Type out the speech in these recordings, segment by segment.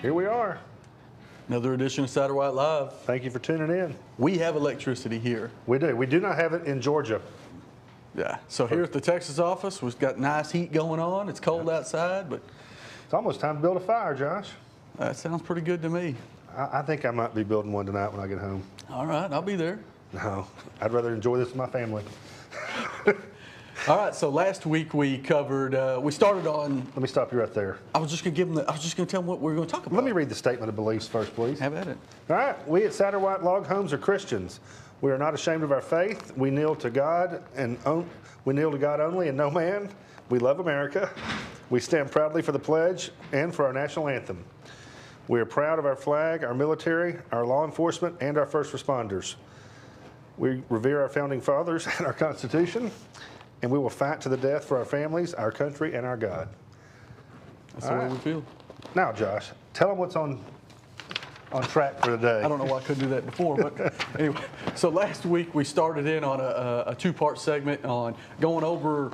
Here we are. Another edition of Saturday Night Live. Thank you for tuning in. We have electricity here. We do. We do not have it in Georgia. Yeah. So here at the Texas office, we've got nice heat going on. It's cold outside, but It's almost time to build a fire, Josh. that sounds pretty good to me. I think I might be building one tonight when I get home. All right, I'll be there. No, I'd rather enjoy this with my family. All right. So last week we covered. We started on. Let me stop you right there. I was just going to give them. I was just going to tell them what we're going to talk about. Let me read the statement of beliefs first, please. Have at it. All right. We at Saturday White Log Homes are Christians. We are not ashamed of our faith. We kneel to God we kneel to God only and no man. We love America. We stand proudly for the pledge and for our national anthem. We are proud of our flag, our military, our law enforcement, and our first responders. We revere our founding fathers and our Constitution, and we will fight to the death for our families, our country, and our God. That's the way we feel. Now, Josh, tell them what's on track for today. I don't know why I couldn't do that before, but anyway. So last week we started in on a two-part segment on going over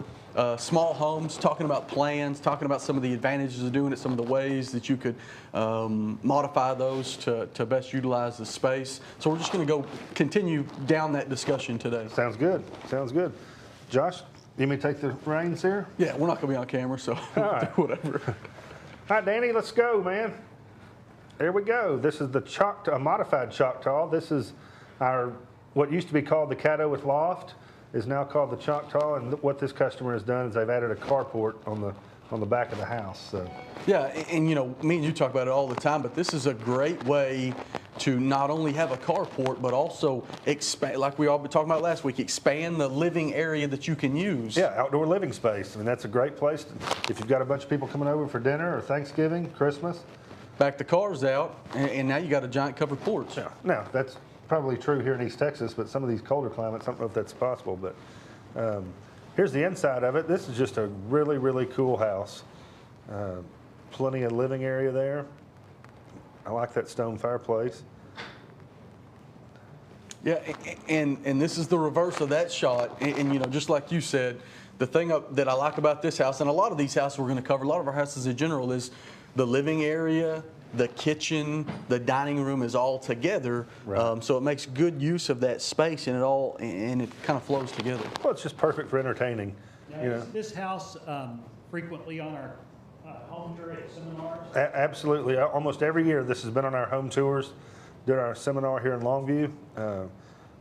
small homes, talking about plans, talking about some of the advantages of doing it, some of the ways that you could modify those to best utilize the space. So we're just going to continue down that discussion today. Sounds good. Sounds good. Josh, you may take the reins here? Yeah, we're not going to be on camera, so right. whatever. All right, Danny, let's go, man. There we go. This is the a modified Choctaw. This is our what used to be called the Caddo with Loft is now called the Choctaw. And what this customer has done is they've added a carport on the back of the house. So. Yeah, and you know, me and you talk about it all the time, but this is a great way to not only have a carport, but also expand, like we all been talking about last week, expand the living area that you can use. Yeah, outdoor living space. I mean, that's a great place if you've got a bunch of people coming over for dinner or Thanksgiving, Christmas. Back the cars out, and now you got a giant covered porch. Yeah. Now, that's probably true here in East Texas, but some of these colder climates, I don't know if that's possible, but here's the inside of it. This is just a really, really cool house. Plenty of living area there. I like that stone fireplace. Yeah, and this is the reverse of that shot. And you know, just like you said, the thing that I like about this house, and a lot of these houses we're going to cover, a lot of our houses in general, is the living area, the kitchen, the dining room is all together. Right. So it makes good use of that space, and it kind of flows together. Well, it's just perfect for entertaining. Now, you know. is this house frequently on our home tour at seminars? Absolutely. Almost every year this has been on our home tours. Did our seminar here in Longview.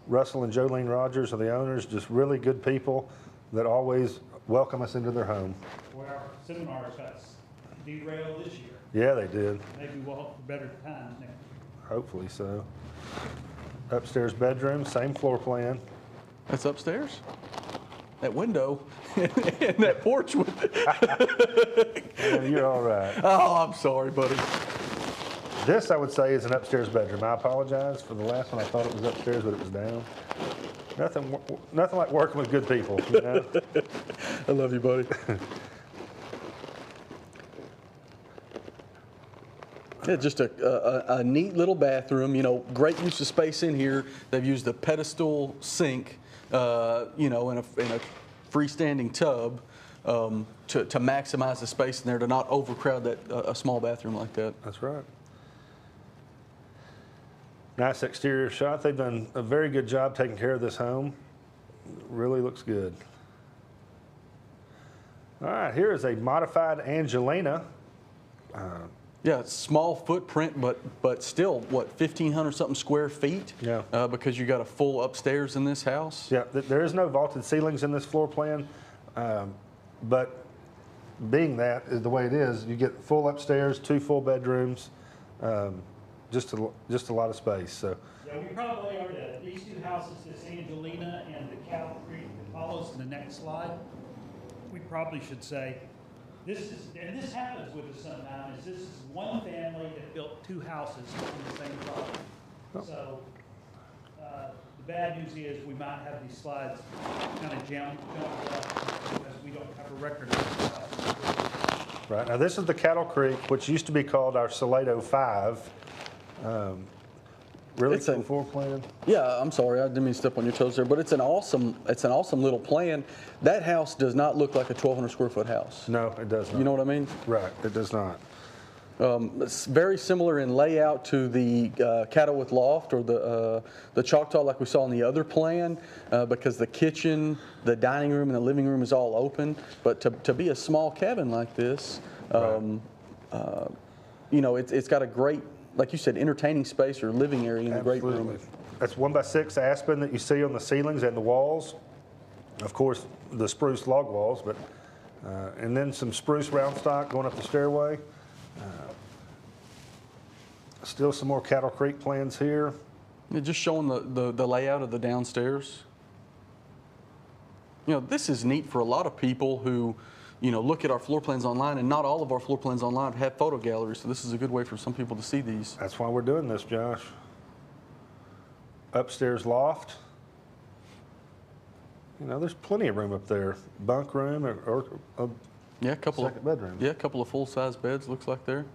Russell and Jolene Rogers are the owners, just really good people that always welcome us into their home. Well, our seminars got derailed this year. Yeah, they did. Maybe we'll hope for better times next year. Hopefully so. Upstairs bedroom, same floor plan. That's upstairs? That window and that porch with it. Yeah, you're all right. Oh, I'm sorry, buddy. This, I would say, is an upstairs bedroom. I apologize for the last one. I thought it was upstairs, but it was down. Nothing like working with good people, you know? I love you, buddy. Yeah, just a neat little bathroom. You know, great use of space in here. They've used a pedestal sink, you know, in a freestanding tub to maximize the space in there, to not overcrowd a small bathroom like that. That's right. Nice exterior shot. They've done a very good job taking care of this home. Really looks good. All right, here is a modified Angelina. Yeah, it's small footprint, but still, what, 1,500 something square feet? Yeah. Because you got a full upstairs in this house. Yeah, there is no vaulted ceilings in this floor plan, but being that is the way it is, you get full upstairs, 2 full bedrooms, just a lot of space. So. Yeah, we probably are these two houses, this Angelina and the Cattle Creek that follows in the next slide. We probably should say. This happens with us sometimes, this is one family that built 2 houses on the same property. So the bad news is we might have these slides kind of jumped up because we don't have a record of this house. Right, now this is the Cattle Creek, which used to be called our Salado 5. Really cool floor plan. Yeah, I'm sorry, I didn't mean to step on your toes there, but it's an awesome little plan. That house does not look like a 1,200 square foot house. No, it does not. You know what I mean? Right, it does not. It's very similar in layout to the Cattle Loft or the Choctaw like we saw in the other plan, because the kitchen, the dining room, and the living room is all open. But to be a small cabin like this, you know, it's got a great, like you said, entertaining space or living area in the great room. That's 1x6 aspen that you see on the ceilings and the walls. Of course, the spruce log walls, but and then some spruce round stock going up the stairway. Still some more Cattle Creek plans here. Yeah, just showing the layout of the downstairs. You know, this is neat for a lot of people who, you know, look at our floor plans online, and not all of our floor plans online have photo galleries, so this is a good way for some people to see these. That's why we're doing this, Josh. Upstairs loft. You know, there's plenty of room up there. Bunk room or yeah, a couple second bedroom. Yeah, a couple of full-size beds looks like there.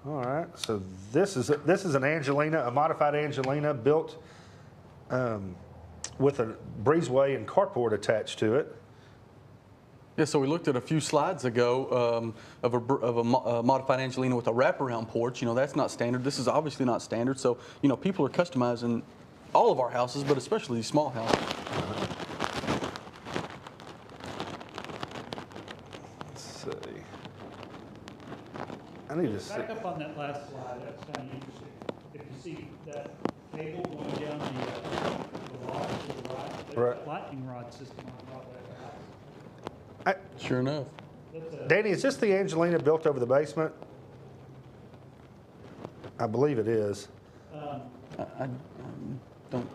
All right, so this is an Angelina, a modified Angelina built with a breezeway and carport attached to it. Yeah, so we looked at a few slides ago of a modified Angelina with a wraparound porch. You know, that's not standard. This is obviously not standard. So, you know, people are customizing all of our houses, but especially these small houses. Let's see. I need to see. Back up on that last slide, that's kind of interesting. If you see that cable going down the lodge to the right, there's a lightning rod system on top of that house. Sure enough. Danny, is this the Angelina built over the basement? I believe it is. I don't.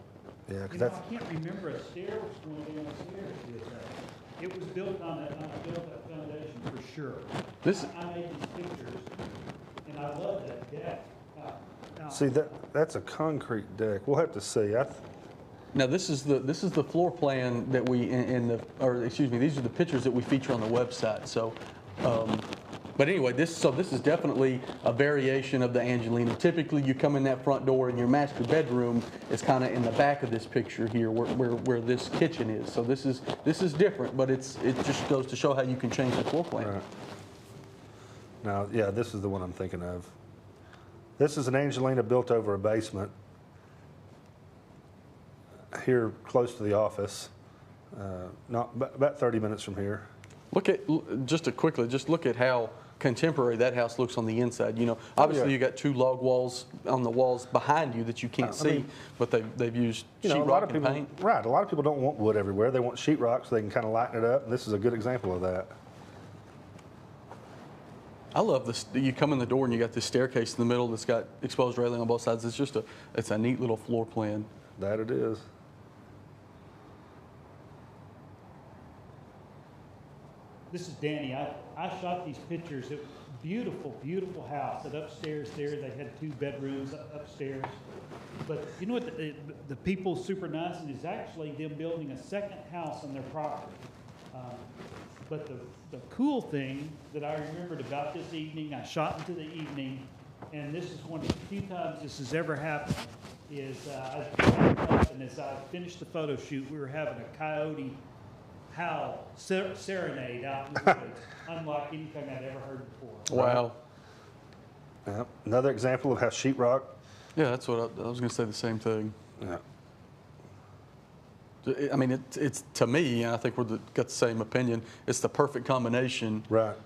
Yeah, because You know, that's. I can't remember a stair was going down the stairs with that. It was built on a built-up foundation for sure. This. I made these pictures, and I love that deck. Now, See that's a concrete deck. We'll have to see. Now this is the floor plan that we these are the pictures that we feature on the website. So, but anyway, this is definitely a variation of the Angelina. Typically, you come in that front door, and your master bedroom is kind of in the back of this picture here, where this kitchen is. So this is different, but it just goes to show how you can change the floor plan. Right. Now, yeah, this is the one I'm thinking of. This is an Angelina built over a basement here close to the office, about 30 minutes from here. Look at how contemporary that house looks on the inside. You know, obviously you got two log walls on the walls behind you that you can't see, but they've used sheetrock and paint. Right, a lot of people don't want wood everywhere. They want sheetrock so they can kind of lighten it up, and this is a good example of that. I love this. You come in the door and you got this staircase in the middle that's got exposed railing on both sides. It's a neat little floor plan. That it is. this is Danny. I shot these pictures. It, beautiful, beautiful house. And upstairs there, they had 2 bedrooms upstairs. But you know what? The people super nice, and it's actually them building a second house on their property. But the cool thing that I remembered about this evening, I shot into the evening, and this is one of the few times this has ever happened, is and as I finished the photo shoot, we were having a coyote howl serenade out in the woods, unlike anything I'd ever heard before. Wow. Yeah. Another example of how sheetrock. Yeah, that's what I was going to say the same thing. Yeah. I mean, it's to me, and I think got the same opinion, it's the perfect combination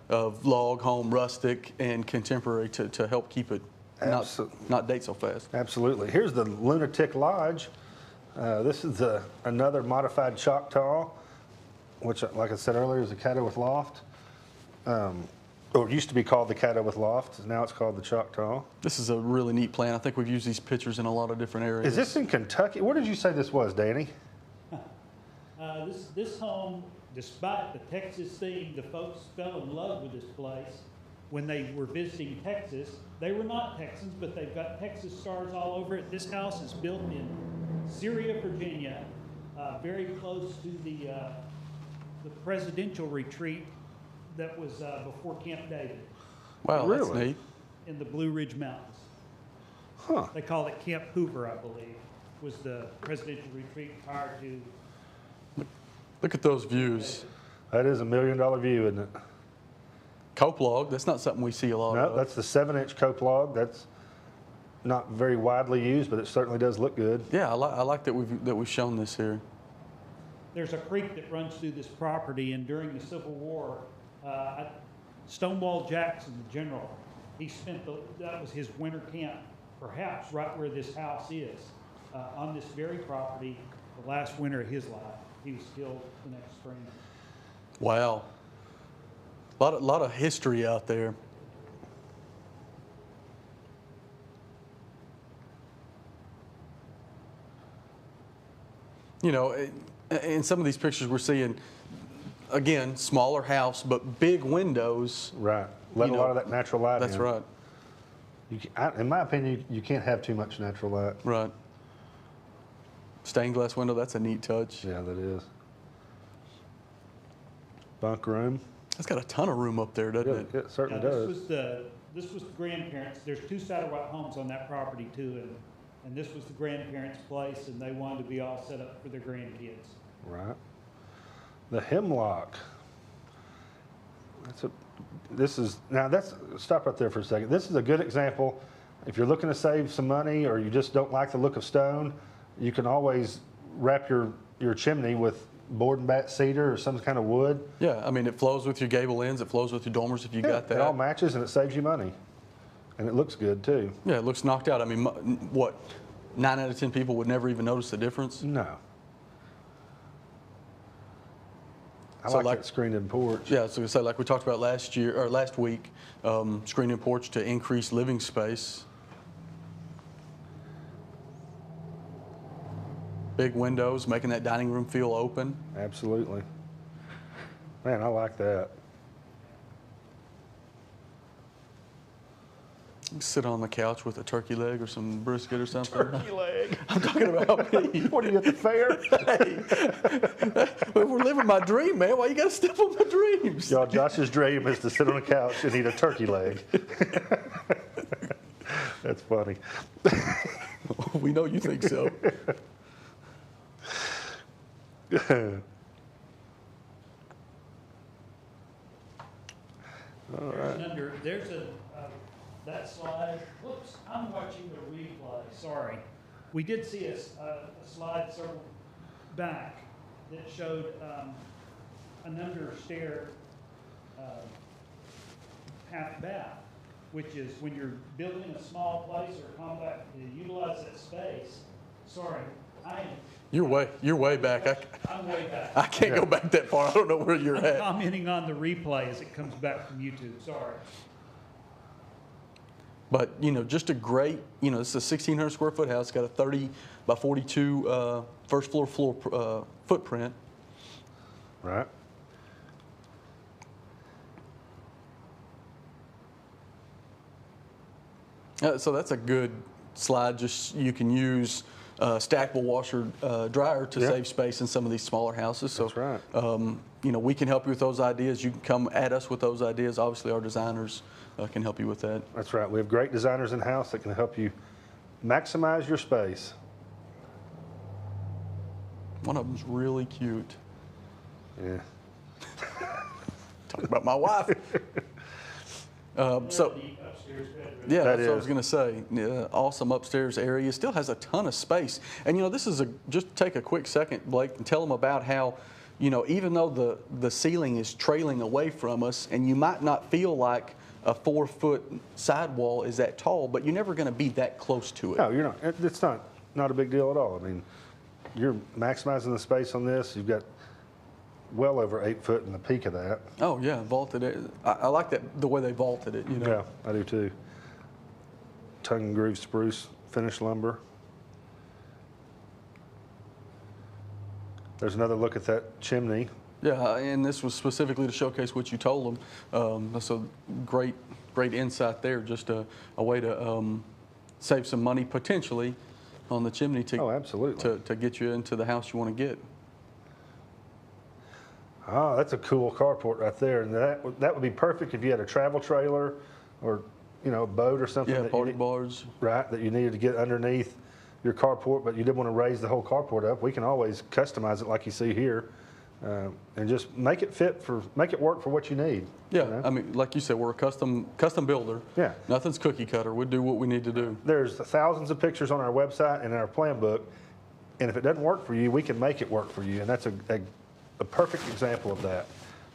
of log, home, rustic, and contemporary to help keep it not date so fast. Absolutely. Here's the Lunatic Lodge. This is another modified Choctaw, which, like I said earlier, is a Caddo with loft. Or it used to be called the Caddo with loft. Now it's called the Choctaw. This is a really neat plan. I think we've used these pictures in a lot of different areas. Is this in Kentucky? Where did you say this was, Danny? This home, despite the Texas theme, the folks fell in love with this place when they were visiting Texas. They were not Texans, but they've got Texas stars all over it. This house is built in Syria, Virginia, very close to the presidential retreat that was before Camp David. Wow, really? That's neat. In the Blue Ridge Mountains. Huh. They call it Camp Hoover, I believe, was the presidential retreat prior to Look at those views. That is $1 million view, isn't it? Cope log, that's not something we see a lot No, of. that's the 7-inch cope log. That's not very widely used, but it certainly does look good. Yeah, I like that we've shown this here. There's a creek that runs through this property, and during the Civil War, Stonewall Jackson, the general, he spent that was his winter camp, perhaps right where this house is, on this very property, the last winter of his life. He was killed the next spring. Wow. A lot of history out there. You know, in some of these pictures we're seeing, again, smaller house, but big windows. Right. Let a lot of that natural light in. That's right. In my opinion, you can't have too much natural light. Right. Stained glass window, that's a neat touch. Yeah, that is. Bunk room. That's got a ton of room up there, doesn't it? It certainly Now, does. this was the grandparents. There's 2 satellite homes on that property too, and this was the grandparents' place, and they wanted to be all set up for their grandkids. Right. The hemlock. Stop right there for a second. This is a good example. If you're looking to save some money or you just don't like the look of stone, you can always wrap your chimney with board and bat cedar or some kind of wood. Yeah, I mean, it flows with your gable ends. It flows with your dormers if you got that. It all matches and it saves you money. And it looks good too. Yeah, it looks knocked out. I mean, what, 9 out of 10 people would never even notice the difference? No. I So like that screened-in porch. Yeah, so say like we talked about last week, screened-in porch to increase living space. Big windows, making that dining room feel open. Absolutely. Man, I like that. Sit on the couch with a turkey leg or some brisket or something. Turkey leg. I'm talking about me. What are you at the fair? Hey, we're living my dream, man. Why you got to step on my dreams? Y'all, Josh's dream is to sit on a couch and eat a turkey leg. That's funny. We know you think so. All right. There's that slide. Whoops, I'm watching the replay. Sorry. We did see a slide several back that showed an under-stair half bath, which is when you're building a small place or compact to utilize that space. Sorry, You're way back. I'm way back. I can't go back that far. I don't know where you're I'm at. commenting on the replay as it comes back from YouTube. Sorry. But, you know, just a great, you know, this is a 1,600 square foot house. It's got a 30 by 42 first floor footprint. Right. So that's a good slide. Just you can use stackable washer dryer to save space in some of these smaller houses. So, That's right. You know, we can help you with those ideas. You can come at us with those ideas. Obviously, our designers can help you with that. That's right. We have great designers in-house that can help you maximize your space. One of them's really cute. Yeah. Talk about my wife. So. Yeah, That that's what I was is. going to say. Yeah, awesome upstairs area. Still has a ton of space. And, you know, this is just take a quick second, Blake, and tell them about how, you know, even though the ceiling is trailing away from us, and you might not feel like a 4-foot sidewall is that tall, but you're never going to be that close to it. No, you're not. It's not a big deal at all. I mean, you're maximizing the space on this. You've got well over 8 foot in the peak of that. Oh, yeah, vaulted it. I like that, the way they vaulted it, you know. Yeah, I do too. Tongue and groove spruce finished lumber. There's another look at that chimney. Yeah, and this was specifically to showcase what you told them. So great insight there. Just a way to save some money potentially on the chimney Oh, absolutely. to get you into the house you want to get. Oh, that's a cool carport right there, and that would be perfect if you had a travel trailer or, you know, a boat or something. Yeah, that party you bars. Right, that you needed to get underneath your carport, but you didn't want to raise the whole carport up. We can always customize it like you see here. And just make it work for what you need. Yeah, you know? I mean, like you said, we're a custom builder. Yeah. Nothing's cookie cutter. We do what we need to do. There's thousands of pictures on our website and in our plan book, and if it doesn't work for you, we can make it work for you, and that's a perfect example of that.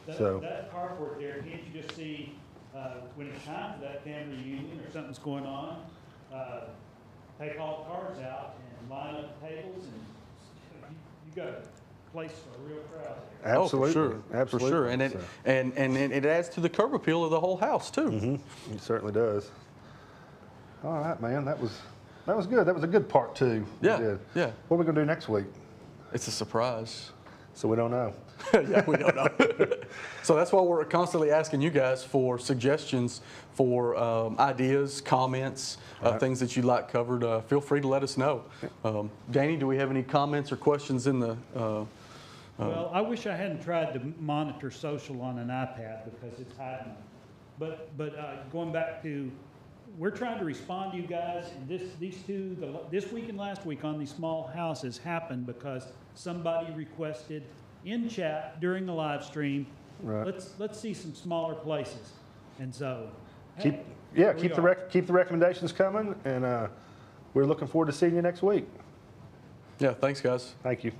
That carport there, can't you just see when it's time for that family reunion or something's going on, take all the cards out and line up the tables, and you got a place for a real crowd there. Absolutely. Oh, for sure. Absolutely. For sure. And it adds to the curb appeal of the whole house, too. Mm-hmm. It certainly does. All right, man. That was good. That was a good part 2. Yeah. Yeah. What are we going to do next week? It's a surprise. So we don't know. Yeah, we don't know. So that's why we're constantly asking you guys for suggestions, for ideas, comments, things that you'd like covered. Feel free to let us know. Danny, do we have any comments or questions in the... Well, I wish I hadn't tried to monitor social on an iPad because it's hiding. But going back to, we're trying to respond to you guys, and this week and last week on these small houses happened because somebody requested in chat during the live stream, Right. let's see some smaller places. And so, Keep the recommendations coming, and we're looking forward to seeing you next week. Yeah, thanks, guys. Thank you.